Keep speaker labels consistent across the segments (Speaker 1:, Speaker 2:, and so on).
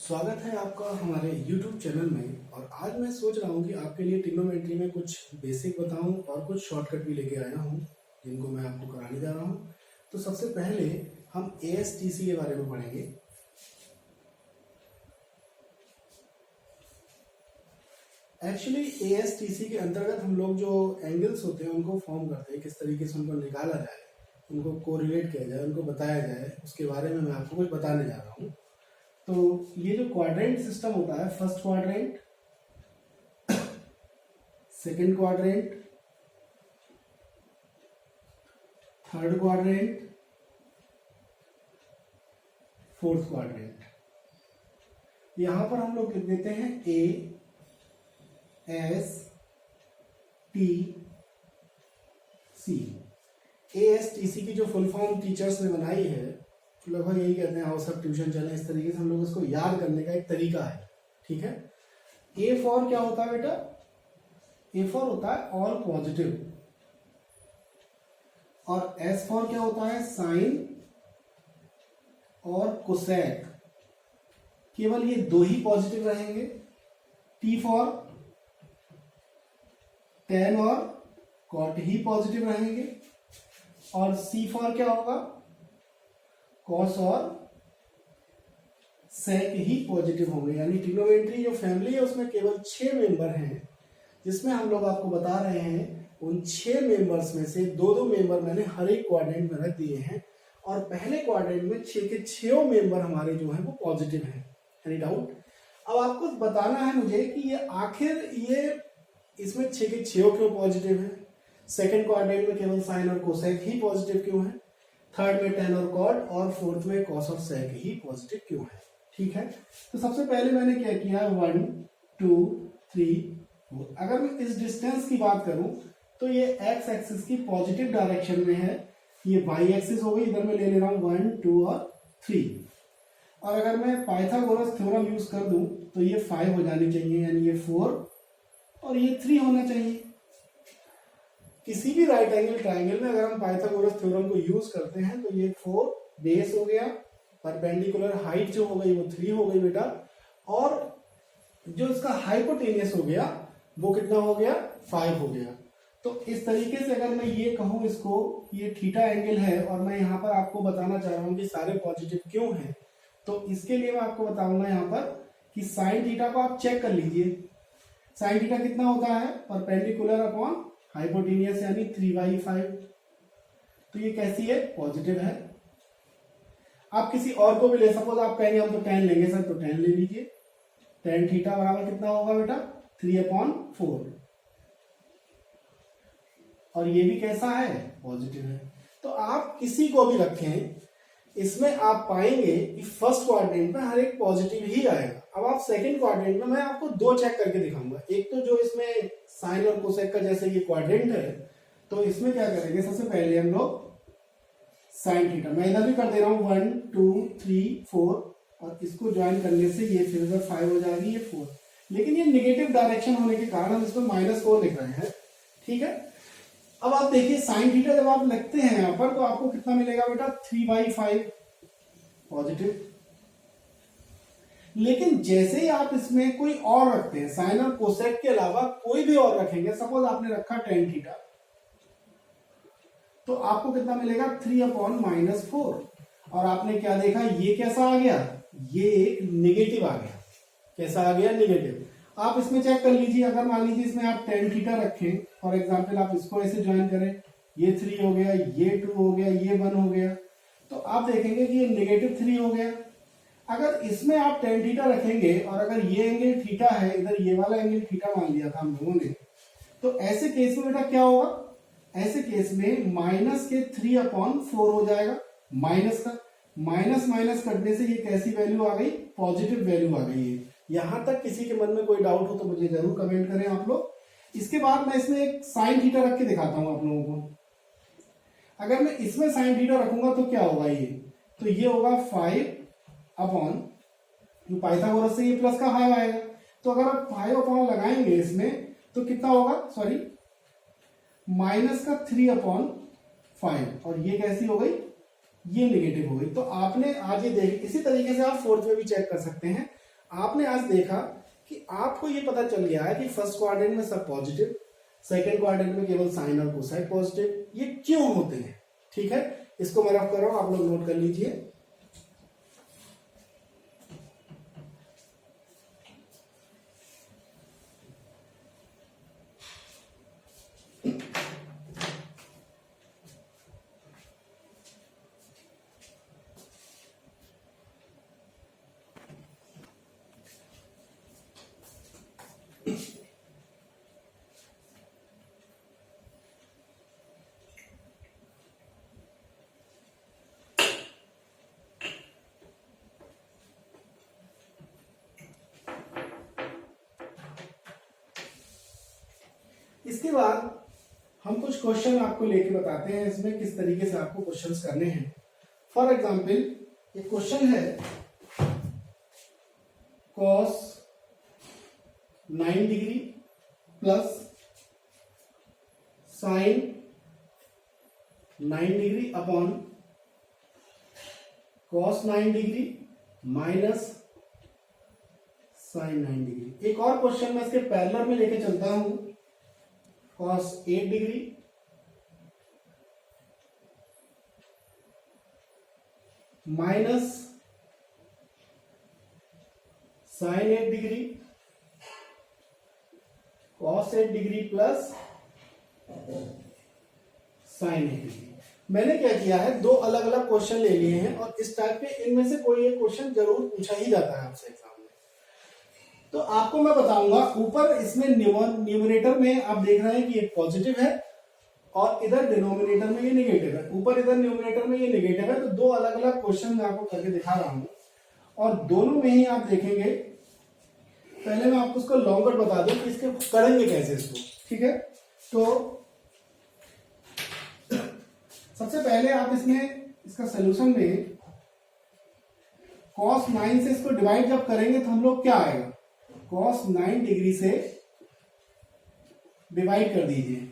Speaker 1: स्वागत है आपका हमारे YouTube चैनल में। और आज मैं सोच रहा हूँ कि आपके लिए ट्रिग्नोमेट्री में कुछ बेसिक बताऊँ और कुछ शॉर्टकट भी लेके आया हूँ जिनको मैं आपको कराने जा रहा हूँ। तो सबसे पहले हम ASTC के बारे में पढ़ेंगे। एक्चुअली ASTC के अंतर्गत हम लोग जो एंगल्स होते हैं उनको फॉर्म करते हैं, किस तरीके से उनको निकाला जाए, उनको कोरिलेट किया जाए, उनको बताया जाए, उसके बारे में मैं आपको कुछ बताने जा रहा हूँ। तो ये जो क्वाड्रेंट सिस्टम होता है, first quadrant, second quadrant, third quadrant, fourth quadrant, यहां पर हम लोग लिख देते हैं ASTC। ASTC की जो फुल फॉर्म टीचर्स ने बनाई है, लगभग यही कहते हैं आओ सब ट्यूशन चले, इस तरीके से हम लोग इसको याद करने का एक तरीका है। ठीक है। A फॉर क्या होता है बेटा? A फॉर होता है ऑल पॉजिटिव, और S फॉर क्या होता है? साइन और कोसेक, केवल ये दो ही पॉजिटिव रहेंगे। T फॉर tan और कॉट ही पॉजिटिव रहेंगे, और C फॉर क्या होगा? कॉस और सेक ही पॉजिटिव होंगे। यानी ट्रिग्नोमेट्री जो फैमिली है उसमें केवल 6 मेंबर हैं, जिसमें हम लोग आपको बता रहे हैं उन 6 मेंबर्स में से 2-2 मेंबर मैंने हर एक क्वाड्रेंट में रख दिए हैं, और पहले क्वाड्रेंट में 6 के 6 मेंबर हमारे जो हैं वो पॉजिटिव हैं। Any doubt? अब आपको बताना है मुझे कि ये आखिर ये इसमें 6 के 6 क्यों पॉजिटिव है, सेकेंड क्वाड्रेंट में केवल साइन और कोसेक ही पॉजिटिव क्यों है, थर्ड में tan और कॉट, और फोर्थ में कॉस और सेक ही पॉजिटिव क्यों है। ठीक है। तो सबसे पहले मैंने क्या किया, 1 2 3 4। अगर मैं इस डिस्टेंस की बात करूं तो ये x एक्सिस की पॉजिटिव डायरेक्शन में है, ये y एक्सिस हो गई, इधर मैं ले रहा हूं 1 2 और 3। और अगर मैं पाइथागोरस थ्योरम यूज कर दूं तो ये 5 हो जानी चाहिए, यानी ये 4 और ये 3 होना चाहिए। किसी भी राइट एंगल ट्राइंगल में अगर हम पाइथागोरस थ्योरम को यूज करते हैं तो ये 4 बेस हो गया, परपेंडिकुलर हाइट जो हो गई वो 3 हो गई बेटा, और जो इसका हाइपोटेनियस हो गया वो कितना हो गया? 5 हो गया। तो इस तरीके से अगर मैं ये कहूं इसको, ये थीटा एंगल है और मैं यहाँ पर आपको बताना चाह रहा हूं कि सारे पॉजिटिव क्यों हैं, तो इसके लिए मैं आपको बताऊंगा यहाँ पर कि साइन थीटा को आप चेक कर लीजिए। साइन थीटा कितना होता है? परपेंडिकुलर अपॉन हाइपोटेनियस, यानी 3/5। तो ये कैसी है? पॉजिटिव है। आप किसी और को भी ले, सपोज आप कहेंगे हम तो tan लेंगे सर, तो tan ले लीजिए। tan थीटा बराबर कितना होगा बेटा? 3/4। और ये भी कैसा है? पॉजिटिव है। तो आप किसी को भी रखें, इसमें आप पाएंगे कि फर्स्ट क्वाड्रेंट में हर एक पॉजिटिव ही आएगा। अब आप सेकंड क्वाड्रेंट में मैं आपको 2 चेक करके दिखाऊंगा। एक तो जो इसमें साइन और कोसेक का जैसे ये क्वाड्रेंट है, तो इसमें क्या करेंगे, सबसे पहले हम लोग साइन थीटा, मैं इधर भी कर दे रहा हूं 1 2 3 4, और इसको ज्वाइन करने से ये फिर इधर 5 हो जाएगी, ये 4। लेकिन ये नेगेटिव डायरेक्शन होने के कारण हम इसमें -4 लिख रहे हैं। ठीक है। अब आप देखिए साइन थीटा जब आप लिखते हैं यहाँ पर तो आपको कितना मिलेगा बेटा? 3/5 पॉजिटिव। लेकिन जैसे ही आप इसमें कोई और रखते हैं, साइन और कोसेक के अलावा कोई भी और रखेंगे, सपोज आपने रखा tan थीटा, तो आपको कितना मिलेगा? 3/-4। और आपने क्या देखा, ये कैसा आ गया? ये एक निगेटिव आ गया। कैसा आ गया? निगेटिव। आप इसमें चेक कर लीजिए, अगर मान लीजिए इसमें आप tan थीटा रखें, फॉर एग्जाम्पल आप इसको ऐसे ज्वाइन करें, ये 3 हो गया, ये 2 हो गया, ये 1 हो गया, तो आप देखेंगे कि ये -3 हो गया। अगर इसमें आप tan थीटा रखेंगे और अगर ये एंगल थीटा है, इधर ये वाला एंगल थीटा मान लिया था हम लोगों ने, तो ऐसे केस में बेटा क्या होगा? ऐसे केस में -3/4 हो जाएगा। माइनस का माइनस माइनस करने से ये कैसी वैल्यू आ गई? पॉजिटिव वैल्यू आ गई है। यहां तक किसी के मन में कोई डाउट हो तो मुझे जरूर कमेंट करें आप लोग। इसके बाद मैं इसमें एक साइन थीटा रख के दिखाता हूं आप लोगों को। अगर मैं इसमें साइन थीटा रखूंगा तो क्या होगा? ये तो ये होगा 5/, जो पाइथागोरस से ये प्लस का 5 आएगा, तो अगर आप 5/, लगाएंगे इसमें तो कितना होगा? सॉरी, -3/5, और ये कैसी हो गई? ये नेगेटिव हो गई। तो आपने आज ये देख, इसी तरीके से आप फोर्थ में भी चेक कर सकते हैं। आपने आज देखा कि आपको ये पता चल गया है कि फर्स्ट क्वाड्रेंट में सब पॉजिटिव, सेकेंड क्वाड्रेंट में केवल साइन और कोसाइन पॉजिटिव। ये क्यों होते हैं? ठीक है, इसको मैं रफ कर रहा हूं, आप लोग नोट कर लीजिए। इसके बाद हम कुछ क्वेश्चन आपको लेके बताते हैं इसमें किस तरीके से आपको क्वेश्चंस करने हैं। फॉर एग्जांपल एक क्वेश्चन है cos 9 degree plus sine 9 degree upon cos 9 degree minus sine 9 degree. एक और क्वेश्चन मैं इसके पैरेलल में लेके चलता हूं, cos 8 degree minus sine 8 degree, cos 8 degree plus sine 8 degree. मैंने क्या किया है, दो अलग अलग क्वेश्चन ले लिए हैं और इस टाइप के इनमें से कोई एक क्वेश्चन जरूर पूछा ही जाता है आपसे एग्जाम में। तो आपको मैं बताऊंगा, ऊपर इसमें न्यूमरेटर में आप देख रहे हैं कि ये पॉजिटिव है और इधर डिनोमिनेटर में ये नेगेटिव है। ऊपर इधर न्यूमरेटर में ये नेगेटिव है, तो दो अलग अलग क्वेश्चन मैं आपको करके दिखा रहा हूं और दोनों में ही आप देखेंगे। पहले मैं आपको उसको लॉन्ग कट बता दूं कि इसके करेंगे कैसे इसको, ठीक है। तो सबसे पहले आप इसमें इसका सोल्यूशन में cos 9 से इसको डिवाइड जब करेंगे तो हम लोग क्या आएगा, cos 9 डिग्री से डिवाइड कर दीजिए।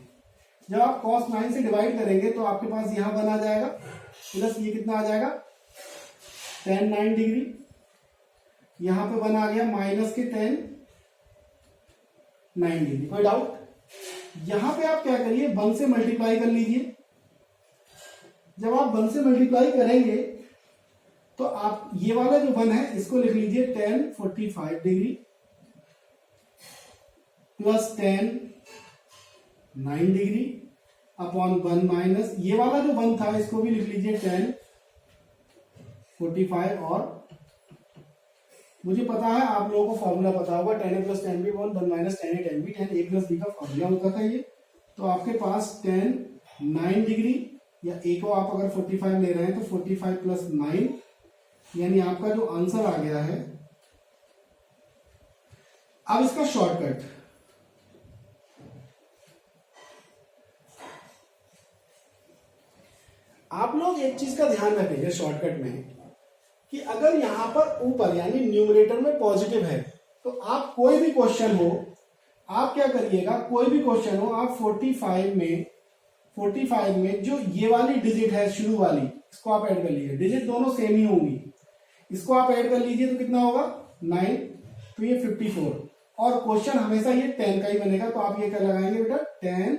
Speaker 1: जब आप cos 9 से डिवाइड करेंगे तो आपके पास यहां 1 आ जाएगा, प्लस ये कितना आ जाएगा tan 9 डिग्री, यहां पे 1 आ गया माइनस के tan 9 डिग्री। कोई डाउट? यहां पे आप क्या करिए, 1 से मल्टीप्लाई कर लीजिए। जब आप 1 से मल्टीप्लाई करेंगे तो आप ये वाला जो 1 है इसको लिख लीजिए tan 45 degree plus tan 9 degree upon 1 minus ये वाला जो 1 था इसको भी लिख लीजिए tan 45। और मुझे पता है आप लोगों को फॉर्मूला पता होगा, tan a plus tan b 1 minus tan a tan b, tan a plus b का फॉर्मूला होता था ये। तो आपके पास tan 9 डिग्री या a को आप अगर 45 ले रहे हैं तो 45 प्लस 9, यानी आपका जो आंसर आ गया है। अब इसका शॉर्टकट, आप लोग एक चीज का ध्यान रखेंगे शॉर्टकट में कि अगर यहां पर ऊपर यानी न्यूमरेटर में पॉजिटिव है तो आप कोई भी क्वेश्चन हो, आप क्या करिएगा, कोई भी क्वेश्चन हो आप 45 में जो ये वाली डिजिट है शुरू वाली, इसको आप ऐड कर लीजिए। डिजिट दोनों सेम ही होंगी, इसको आप ऐड कर लीजिए तो कितना होगा 9, तो ये 54। और क्वेश्चन हमेशा ये 10 का ही बनेगा, तो आप ये क्या लगाएंगे बेटा, 10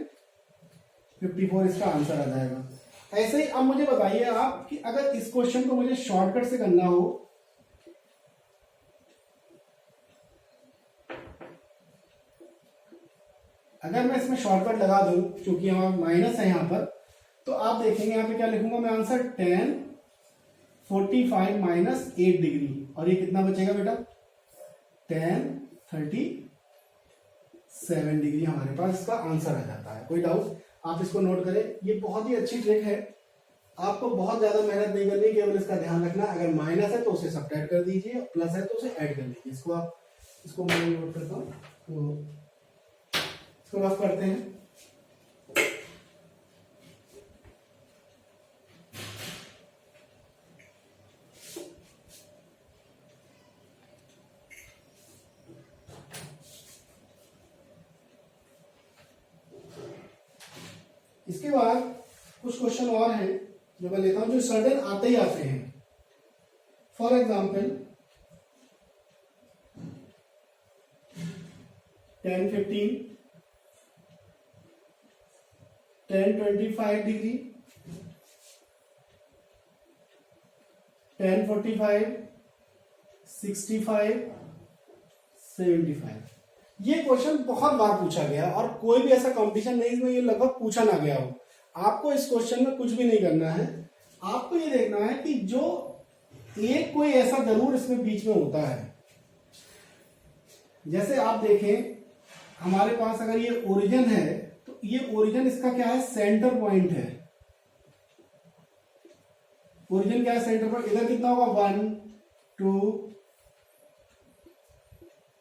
Speaker 1: 54 इसका आंसर आ जाएगा। ऐसे ही अब मुझे बताइए आप कि अगर इस क्वेश्चन को मुझे शॉर्टकट से करना हो, अगर मैं इसमें शॉर्टकट लगा दूं, क्योंकि हमारा माइनस है यहां पर, तो आप देखेंगे यहां पे क्या लिखूंगा मैं आंसर, tan 45 माइनस 8 डिग्री, और ये कितना बचेगा बेटा, tan 37 डिग्री हमारे पास इसका आंसर आ जाता है। कोई डाउट? आप इसको नोट करें, ये बहुत ही अच्छी ट्रिक है, आपको बहुत ज्यादा मेहनत नहीं करनी, केवल इसका ध्यान रखना, अगर माइनस है तो उसे सब्ट्रैक्ट कर दीजिए, प्लस है तो उसे ऐड कर लीजिए। इसको मैं नोट करता हूं, तो इसको रफ करते हैं। इसके बाद कुछ क्वेश्चन और हैं जो मैं लेता हूं, जो सडन आते ही आते हैं। For example 10-15, 10-25 degree, 10-45, 65, 75। ये क्वेश्चन बहुत बार पूछा गया और कोई भी ऐसा कंपटीशन नहीं इसमें ये लगभग पूछा ना गया हो। आपको इस क्वेश्चन में कुछ भी नहीं करना है, आपको ये देखना है कि जो एक कोई ऐसा जरूर इसमें बीच में होता है। जैसे आप देखें हमारे पास अगर ये ओरिजिन है तो ये ओरिजिन इसका क्या है, सेंटर पॉइंट है। ओरिजिन क्या है, सेंटर पॉइंट। इधर कितना होगा, 1 2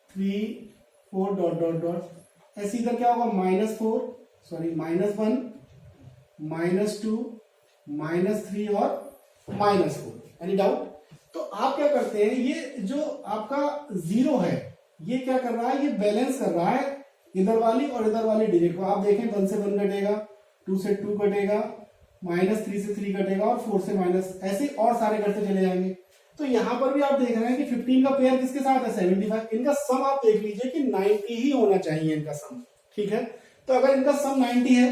Speaker 1: 3 4 डॉट डॉट डॉट। ऐसे इधर क्या होगा, -4 सॉरी -1 -2 -3 और -4। Any doubt? तो आप क्या करते हैं, ये जो आपका 0 है ये क्या कर रहा है, ये बैलेंस कर रहा है इधर वाली और इधर वाली डिजिट को। आप देखें 1 से 1 कटेगा, 2 से 2 कटेगा, -3 से 3 कटेगा और 4 से माइनस, ऐसे और सारे करते चले जाएंगे। तो यहां पर भी आप देख रहे हैं कि 15 का पेयर किसके साथ है, 75। इनका सम आप देख लीजिए कि 90 ही होना चाहिए इनका सम। ठीक है, तो अगर इनका सम 90 है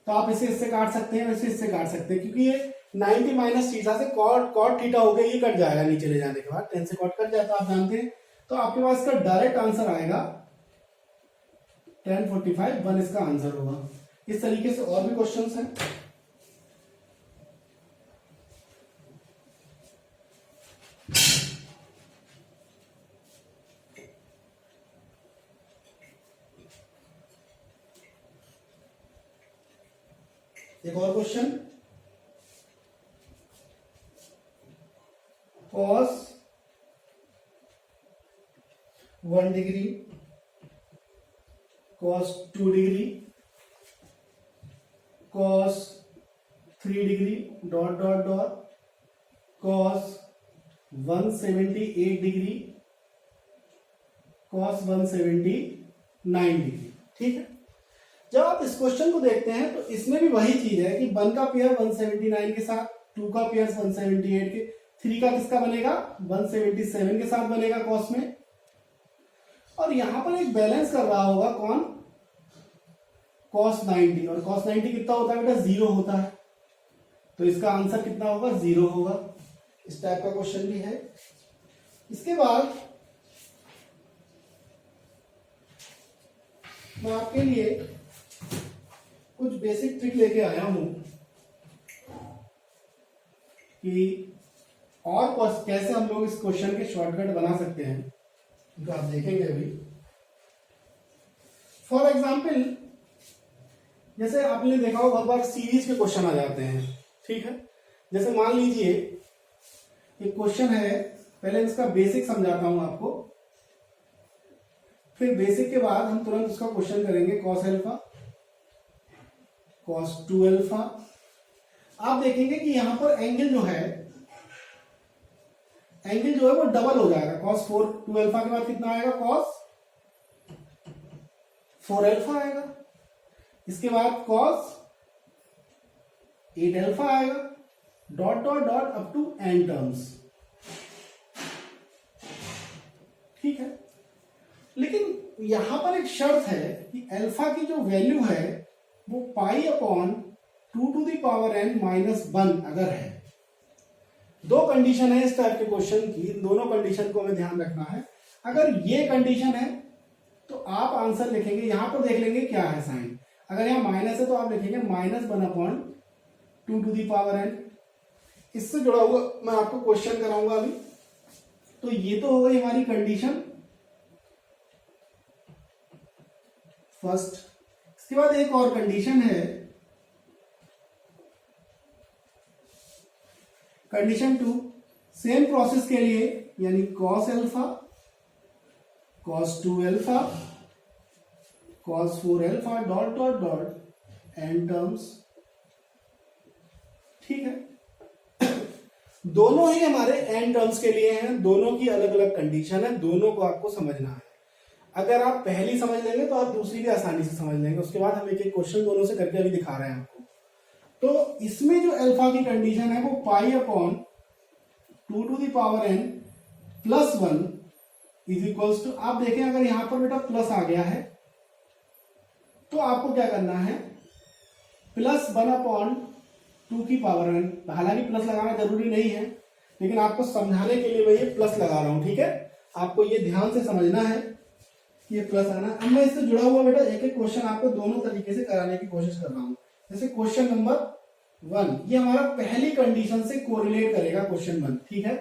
Speaker 1: तो आप इसे इससे काट सकते हैं, इसे इससे काट सकते हैं, क्योंकि ये 90 माइनस थीटा से कॉट थीटा हो गया, ये कट जाएगा नीचे ले जाने के बाद, 10 से कॉट कट जाता है आप जानते हैं। तो आपके पास इसका डायरेक्ट आंसर आएगा 1045, 1 इसका आंसर होगा। इस तरीके से और भी क्वेश्चंस हैं। एक और question, cos 1 degree, cos 2 degree, cos 3 degree dot dot dot, cos 178 degree, cos 179 degree. ठीक है, जब आप इस क्वेश्चन को देखते हैं तो इसमें भी वही चीज है कि 1 का पेयर 179 के साथ, 2 का पेयर 178 के, 3 का किसका बनेगा, 177 के साथ बनेगा कॉस में। और यहां पर एक बैलेंस कर रहा होगा कौन, cos 90। और cos 90 कितना होता है बेटा, 0 होता है। तो इसका आंसर कितना होगा, 0 होगा। इस टाइप का क्वेश्चन भी है। इसके बाद मैं आपके लिए कुछ बेसिक ट्रिक लेके आया हूं कि और कैसे हम लोग इस क्वेश्चन के शॉर्टकट बना सकते हैं, तो आप देखेंगे अभी। फॉर एग्जाम्पल, जैसे आपने देखा हो बहुत बार सीरीज के क्वेश्चन आ जाते हैं। ठीक है, जैसे मान लीजिए एक क्वेश्चन है, पहले इसका बेसिक समझाता हूं आपको, फिर बेसिक के बाद हम तुरंत उसका क्वेश्चन करेंगे। cos alpha, cos 2 alpha. आप देखेंगे कि यहां पर एंगल जो है वो डबल हो जाएगा। cos 2 अल्फा के बाद कितना आएगा, cos 4 अल्फा आएगा। इसके बाद cos 8 अल्फा आएगा, dot dot dot up to n terms. ठीक है, लेकिन यहां पर एक शर्त है कि अल्फा की जो वैल्यू है वो pi upon 2 to the power n minus 1 अगर है। दो कंडीशन है इस टाइप के क्वेश्चन की, इन दोनों कंडीशन को हमें ध्यान रखना है। अगर ये कंडीशन है तो आप आंसर लिखेंगे, यहां पर देख लेंगे क्या है साइन। अगर यहां माइनस है तो आप लिखेंगे -1 upon 2 to the power n। इससे जुड़ा हुआ मैं आपको क्वेश्चन कराऊंगा अभी। तो ये तो हो गई हमारी कंडीशन फर्स्ट। इसके बाद एक और कंडीशन है, कंडीशन 2। सेम प्रोसेस के लिए, यानी cos alpha, cos 2 alpha, cos 4 alpha dot dot dot n terms. ठीक है, दोनों ही हमारे n टर्म्स के लिए हैं, दोनों की अलग अलग कंडीशन है, दोनों को आपको समझना है। अगर आप पहली समझ लेंगे तो आप दूसरी भी आसानी से समझ लेंगे। उसके बाद हम एक एक क्वेश्चन दोनों से करके अभी दिखा रहे हैं आपको। तो इसमें जो अल्फा की कंडीशन है वो pi upon 2 to the power n plus 1 is equals to, आप देखें अगर यहां पर बेटा प्लस आ गया है तो आपको क्या करना है, प्लस 1/2 की पावर n। हालांकि प्लस लगाना जरूरी नहीं है, लेकिन आपको समझाने के लिए मैं ये प्लस लगा रहा हूं, ठीक है। आपको ये ध्यान से समझना है कि ये प्लस आना। अब मैं इससे जुड़ा हुआ बेटा एक एक क्वेश्चन आपको दोनों तरीके से कराने की कोशिश कर रहा हूं। जैसे क्वेश्चन नंबर 1, ये हमारा पहली कंडीशन से कोरिलेट करेगा क्वेश्चन 1, ठीक है।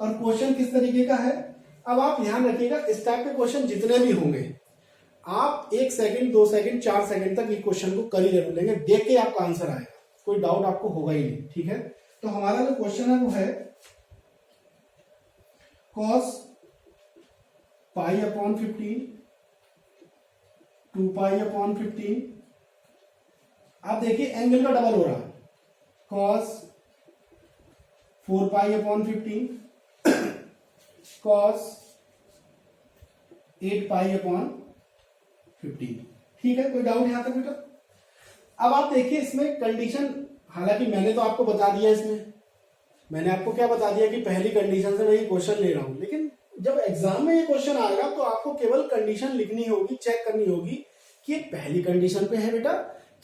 Speaker 1: और क्वेश्चन किस तरीके का है, अब आप ध्यान रखिएगा, इस टाइप के क्वेश्चन जितने भी होंगे आप 1 सेकंड 2 सेकंड 4 सेकंड तक ये क्वेश्चन को कर ही जरूर लेंगे, देख के आपका आंसर आएगा, कोई डाउट आपको होगा ही नहीं, ठीक है। तो हमारा जो क्वेश्चन है वो है cos π/15 2π/15। आप देखिए एंगल का डबल हो रहा है, cos 4π/15 cos 8π/15, ठीक है। कोई डाउट यहां तक बेटा? अब आप देखिए इसमें कंडीशन, हालांकि मैंने तो आपको बता दिया, इसमें मैंने आपको क्या बता दिया कि पहली कंडीशन से मैं ये क्वेश्चन ले रहा हूं, लेकिन जब एग्जाम में ये क्वेश्चन आएगा तो आपको केवल कंडीशन लिखनी होगी, चेक करनी होगी कि ये पहली कंडीशन पे है बेटा,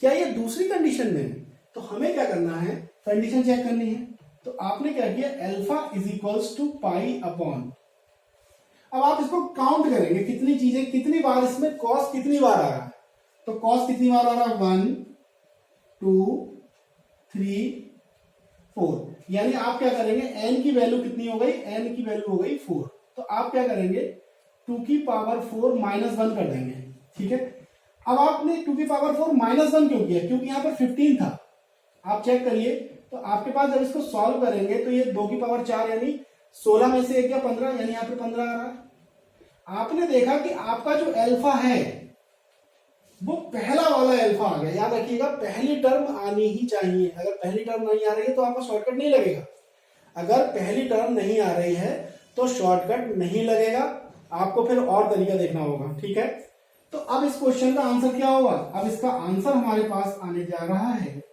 Speaker 1: क्या ये दूसरी कंडीशन में है। तो हमें क्या करना है, कंडीशन चेक करनी है। तो आपने क्या किया, alpha is equals to pi upon, अब आप इसको काउंट करेंगे कितनी चीजें, कितनी बार इसमें कॉस कितनी बार आ रहा है। तो कॉस कितनी बार आ रहा है, 1 2 3 4, यानी आप क्या करेंगे, n की वैल्यू कितनी हो गई, n की वैल्यू हो गई 4। तो आप क्या करेंगे, 2 की पावर 4 -1 कर देंगे, ठीक है। अब आपने 2 की पावर 4 -1 क्यों किया, क्योंकि यहां पर 15 था। आप चेक करिए, तो आपके पास जब इसको सॉल्व करेंगे तो ये 2 की पावर 4 यानी 16 में से 1 गया 15, यानी यहां पे 15 आ रहा है। आपने देखा कि आपका जो अल्फा है वो पहला वाला अल्फा आ गया। याद रखिएगा, पहली टर्म आनी ही चाहिए, अगर पहली टर्म नहीं आ रही है तो आपका शॉर्टकट नहीं लगेगा। अगर पहली टर्म नहीं आ रही है तो शॉर्टकट नहीं लगेगा, आपको फिर और तरीका देखना होगा, ठीक है। तो अब इस क्वेश्चन का आंसर क्या होगा, अब इसका आंसर हमारे पास आने जा रहा है,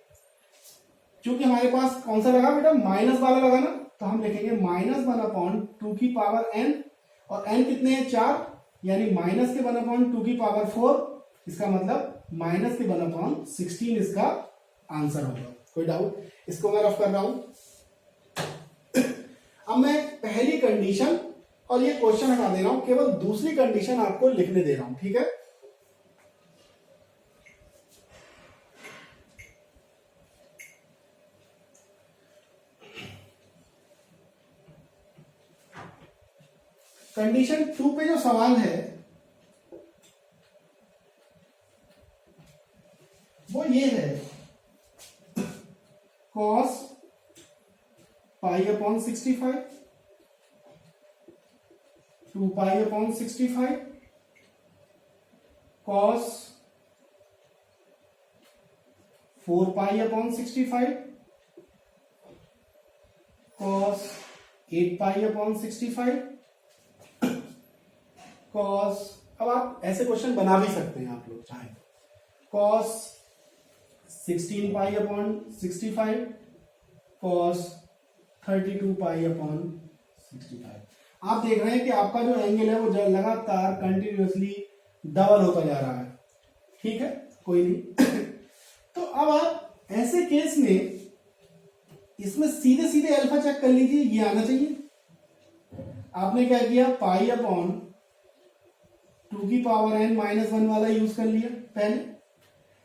Speaker 1: क्योंकि हमारे पास कौन सा लगा बेटा, माइनस वाला लगा ना, तो हम लिखेंगे -1/2 की पावर n, और n कितने हैं, 4, यानी माइनस के 1/2 की पावर 4, इसका मतलब माइनस के 1/16 इसका आंसर होगा। कोई डाउट? इसको मैं रफ कर रहा हूं। अब मैं पहली कंडीशन और ये क्वेश्चन हटा दे रहा हूं, केवल दूसरी कंडीशन आपको लिखने दे रहा हूं, ठीक है। कंडीशन 2 पे जो सवाल है वो ये है, cos π/65 2π/65 cos 4π/65 cos 8π/65 cos, अब आप ऐसे क्वेश्चन बना भी सकते हैं आप लोग चाहे, cos 16π/65 cos 32π/65। आप देख रहे हैं कि आपका जो एंगल है वो लगातार कंटिन्यूअसली डबल होता जा रहा है, ठीक है, कोई नहीं। तो अब आप ऐसे केस में इसमें सीधे सीधे अल्फा चेक कर लीजिए, ये आना चाहिए। आपने क्या किया, π/2 की पावर n -1 वाला यूज कर लिया पहले,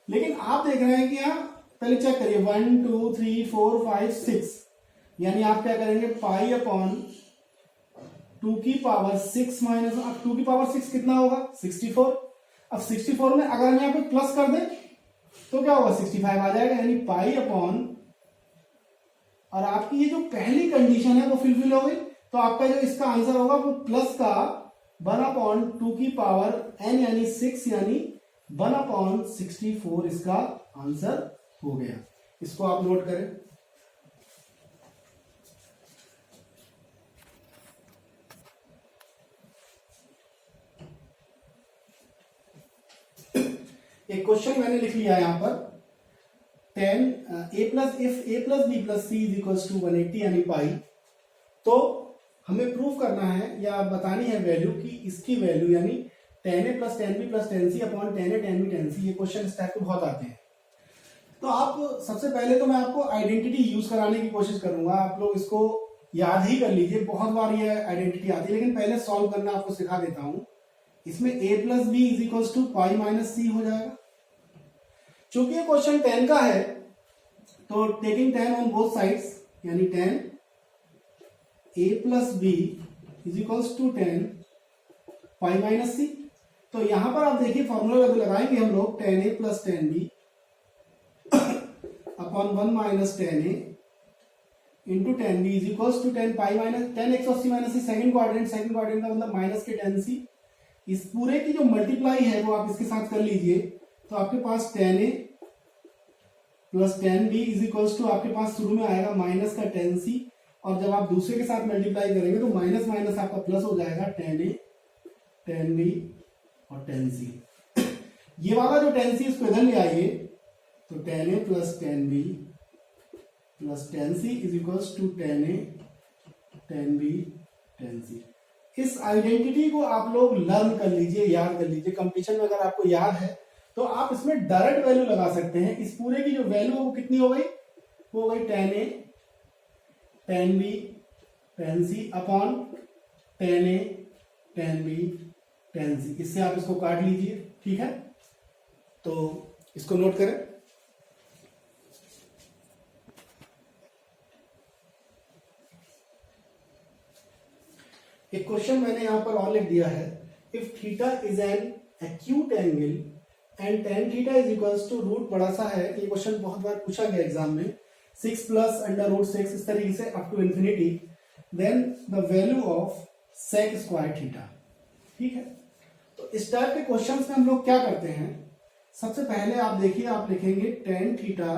Speaker 1: लेकिन आप देख रहे हैं कि यहां पहले चेक करिए 1 2 3 4 5 6, यानी आप क्या करेंगे, π/2 की पावर 6 माइनस, अब 2 की पावर 6 कितना होगा, 64। अब 64 में अगर हम यहां पे प्लस कर दें तो क्या होगा, 65 आ जाएगा, यानी π/, और आपकी ये जो पहली कंडीशन है वो फुलफिल हो गई। तो आपका जो इसका आंसर होगा वो प्लस का 1/2 की पावर n यानी 6, यानी 1/64 इसका आंसर हो गया। इसको आप नोट करें। एक क्वेश्चन मैंने लिख लिया यहां पर, 10 a+ if a+ b+ c = 180 यानी पाई। तो हमें प्रूव करना है या बतानी है वैल्यू कि इसकी वैल्यू यानी tan a plus tan b plus tan c upon tan a tan b tan c, ये क्वेश्चन इस टाइप के बहुत आते हैं। तो आप सबसे पहले तो मैं आपको आइडेंटिटी यूज कराने की कोशिश करूंगा, आप लोग इसको याद ही कर लीजिए, बहुत बार ये आइडेंटिटी आती है, लेकिन पहले सॉल्व करना आपको सिखा देता हूं। इसमें a plus B is equals to pi minus C हो जाएगा। चूंकि ये क्वेश्चन tan का है तो taking tan on both sides यानी tan a plus B is equals to tan pi minus C. तो यहां पर आप देखिए फॉर्मूला लगाएंगे हम लोग tan a plus tan b upon 1 minus tan a into tan b is equals to tan pi minus tan x और c minus C, second quadrant का मतलब माइनस के tan c। इस पूरे की जो मल्टीप्लाई है वो आप इसके साथ कर लीजिए, तो आपके पास tan a plus tan b is equals to आपके पास शुरू में आएगा माइनस का tan c, और जब आप दूसरे के साथ मल्टीप्लाई करेंगे तो माइनस माइनस आपका प्लस हो जाएगा tan a tan b और tan c। ये वाला जो tan c इसको इधर ले आइए, तो tan a plus tan b plus tan c is equals to tan a tan b tan c। इस आइडेंटिटी को आप लोग लर्न कर लीजिए, याद कर लीजिए। कंपटीशन में अगर आपको याद है तो आप इसमें डायरेक्ट वैल्यू लगा सकते हैं। इस पूरे की जो वैल्यू है वो कितनी हो गई, वो हो गई tan a tan b tan c upon tan a tan b tan c। इससे आप इसको काट लीजिए, ठीक है। तो इसको नोट करें। एक क्वेश्चन मैंने यहां पर और लिख दिया है, if theta is an acute angle and tan theta is equals to root, बड़ा सा है ये क्वेश्चन, बहुत बार पूछा गया एग्जाम में, 6 प्लस अंडर रूट 6 इस तरीके से up to infinity, then the value of sec square theta, ठीक है। तो इस टाइप के क्वेश्चंस में हम लोग क्या करते हैं, सबसे पहले आप देखिए, आप लिखेंगे tan theta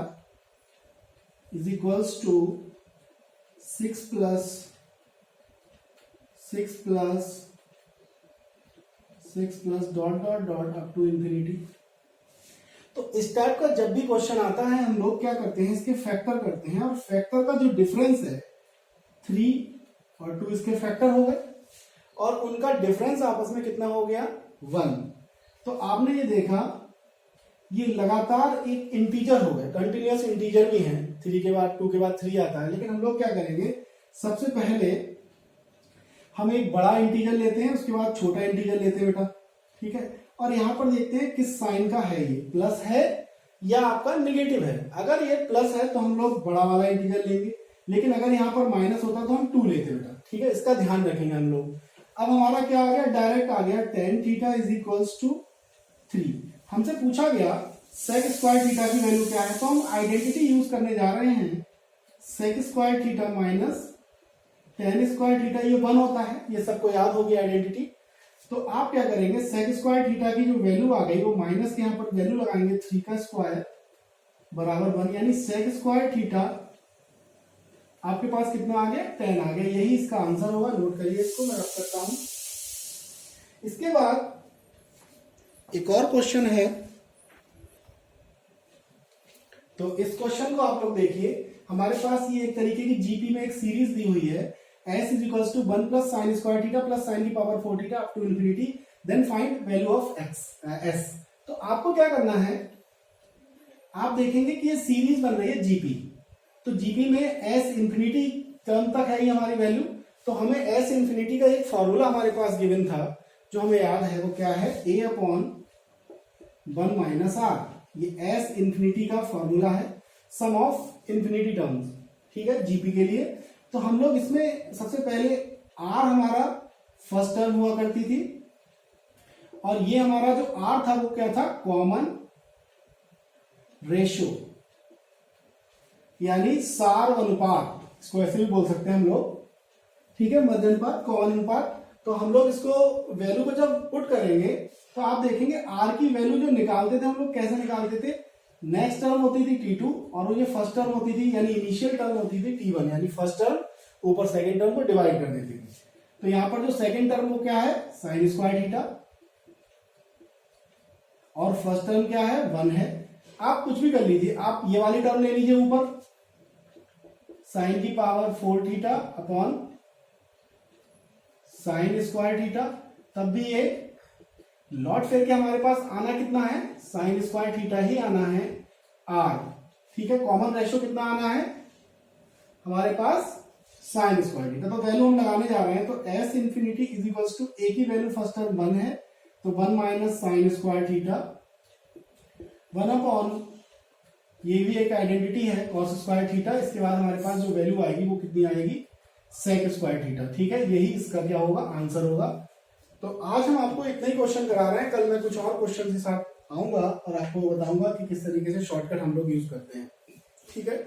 Speaker 1: is equals to 6 plus 6 plus dot dot dot up to infinity. तो इस टाइप का जब भी क्वेश्चन आता है हम लोग क्या करते हैं, इसके फैक्टर करते हैं, और फैक्टर का जो डिफरेंस है 3 और 2 इसके फैक्टर हो गए, और उनका डिफरेंस आपस में कितना हो गया 1। तो आपने ये देखा ये लगातार एक इंटीजर हो गया, कंटिन्यूअस इंटीजर भी है, 3 के बाद 2 के बाद 3 आता है। लेकिन हम लोग क्या करेंगे, सबसे पहले हम एक बड़ा इंटीजर लेते हैं, उसके बाद छोटा इंटीजर लेते हैं बेटा, ठीक है। और यहां पर देखते हैं किस साइन का है, ये प्लस है या आपका निगेटिव है। अगर ये प्लस है तो हम लोग बड़ा वाला इंटीजर लेंगे, लेकिन अगर यहाँ पर माइनस होता तो हम 2 लेते बेटा, ठीक है। इसका ध्यान रखेंगे हम लोग। अब हमारा क्या आ गया, डायरेक्ट आ गया tan theta is equals to 3। हमसे पूछा गया सेक स्क्वायर थीटा की वैल्यू क्या है, तो हम आइडेंटिटी यूज करने जा रहे हैं, sec square theta minus tan square theta, ये 1 होता है, ये सबको याद होगी आइडेंटिटी। तो आप क्या करेंगे, सेक स्क्वायर थीटा की जो वैल्यू आ गई वो माइनस के यहाँ पर वैल्यू लगाएंगे 3 का स्क्वायर बराबर 1, यानी सेक स्क्वायर थीटा आपके पास कितना आ गया 10 आ गया। यही इसका आंसर होगा, नोट करिए इसको, मैं रख सकता हूं। इसके बाद एक और क्वेश्चन है, तो इस क्वेश्चन को आप लोग देखिए, हमारे पास ये एक तरीके की जीपी में एक सीरीज दी हुई है, s is equals to 1 plus sine square theta plus sine की power 4 theta up to infinity, then find value of s। तो आपको क्या करना है, आप देखेंगे कि ये सीरीज बन रही है जीपी, तो जीपी में s इंफिनिटी टर्म तक है ये हमारी वैल्यू, तो हमें s इंफिनिटी का एक फॉर्मूला हमारे पास गिवन था जो हमें याद है, वो क्या है, a अपॉन 1 माइनस आर। ये s इंफिनिटी का फॉर्मूला है, सम ऑफ इंफिनिटी टर्म्स, ठीक है, जीपी के लिए। तो हम लोग इसमें सबसे पहले r हमारा फर्स्ट टर्म हुआ करती थी, और ये हमारा जो r था वो क्या था, कॉमन रेशियो, यानी सार अनुपात, इसको ऐसे भी बोल सकते हैं हम लोग, ठीक है, मध्य अनुपात, कॉमन अनुपात। तो हम लोग इसको वैल्यू को जब पुट करेंगे तो आप देखेंगे r की वैल्यू जो निकालते थे हम लोग कैसे निकालते थे, नेक्स्ट टर्म होती थी t2 और वो ये फर्स्ट टर्म होती थी, यानी इनिशियल टर्म होती थी t1, यानी फर्स्ट टर्म ऊपर सेकंड टर्म को डिवाइड कर देती थी। तो यहां पर जो सेकंड टर्म वो क्या है, साइन स्क्वायर थीटा, और फर्स्ट टर्म क्या है, 1 है। आप कुछ भी कर लीजिए, आप ये वाली टर्म ले लीजिए ऊपर, साइन की power 4 theta upon sine square theta, तब भी ये लॉट फेर के हमारे पास आना कितना है, साइन स्क्वायर थीटा ही आना है आर, ठीक है। कॉमन रेशियो कितना आना है हमारे पास, साइन स्क्वायर थीटा। तो वैल्यू हम लगाने जा रहे हैं, तो S infinity is equals to, A की वैल्यू फर्स्ट टर्म 1 है, तो 1 minus sine square theta 1 upon, ये भी एक आइडेंटिटी है कॉस स्क्वायर थीटा। इसके बाद हमारे पास जो वैल्यू आएगी वो कितनी आएगी, सेक स्क्वायर थीटा, ठीक है। यही इसका क्या होगा, आंसर होगा। तो आज हम आपको इतना ही क्वेश्चन करा रहे हैं, कल मैं कुछ और क्वेश्चन के साथ आऊंगा और आपको बताऊंगा कि किस तरीके से शॉर्टकट हम लोग यूज करते हैं, ठीक है।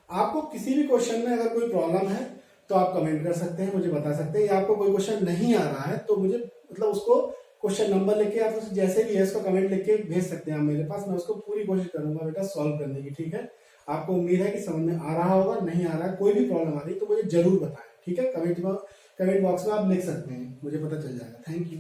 Speaker 1: आपको किसी भी क्वेश्चन में अगर कोई प्रॉब्लम है तो आप कमेंट कर सकते हैं, मुझे बता सकते हैं, या आपको कोई क्वेश्चन नहीं आ रहा है तो मुझे मतलब उसको क्वेश्चन नंबर लेके आप जैसे भी है उसका कमेंट लिख के भेज सकते हैं आप मेरे पास, मैं उसको पूरी कोशिश करूंगा बेटा सॉल्व करने की, ठीक है। आपको उम्मीद है कि समझ में आ रहा होगा, नहीं आ रहा है, कोई भी प्रॉब्लम आ रही तो मुझे जरूर बताएं, ठीक है। कमेंट बॉक्स में आप लिख सकते हैं, मुझे पता चल जाएगा। Thank you.